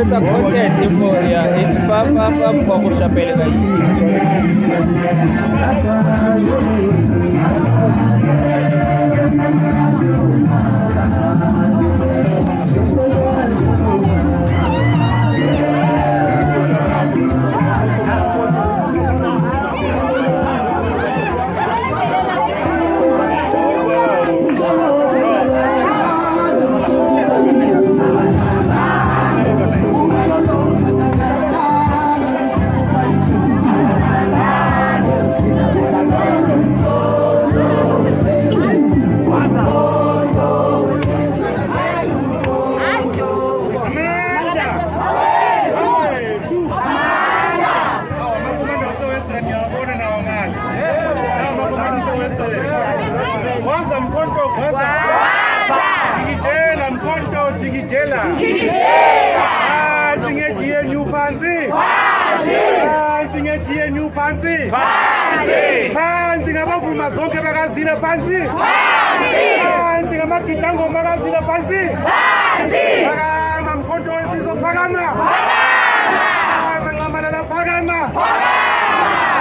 etsa content for ya fa kwa go shapele ka Kwanza mkonto kwanza. Chingijela mkonto chingijela. Chingejie new panzi. Chingejie new panzi. Panzi ngabavuma zonke bakazile panzi. Panzi ngamagitango bakazile panzi. Phakama mkonto wesizwe phakama. Manqamalala phakama.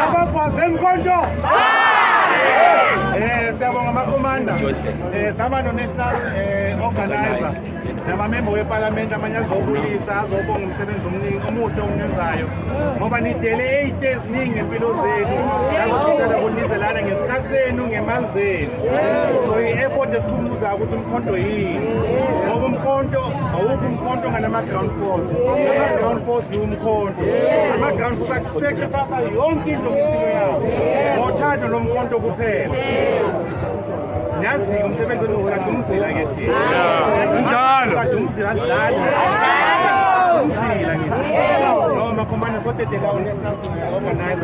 Ababhaze mkonto. Siyabonga amakomanda saba no-national organizer namamember weparlament amanye azobulisa azobonga umsebenzi omuhle onyenzayo ngoba nidele 8 days eziningi empilo zenu yazothisela kunizelana ngesikhathi senu ngemali zenu so i-effort esikhumuzayo ukuthi umkhonto yini ngoba umkhonto awukho umkhonto nganama-ground force ama-ground force yiwumkhonto ama-ground force akusacrifice yonke into ngempilo yabo ngothando lomkhonto kuphela Nasi umsebenzi usikadumzila ke thina. Njalo. Ukadumzila sidlala. Umzila ngithi. Noma khomana sotetela organizer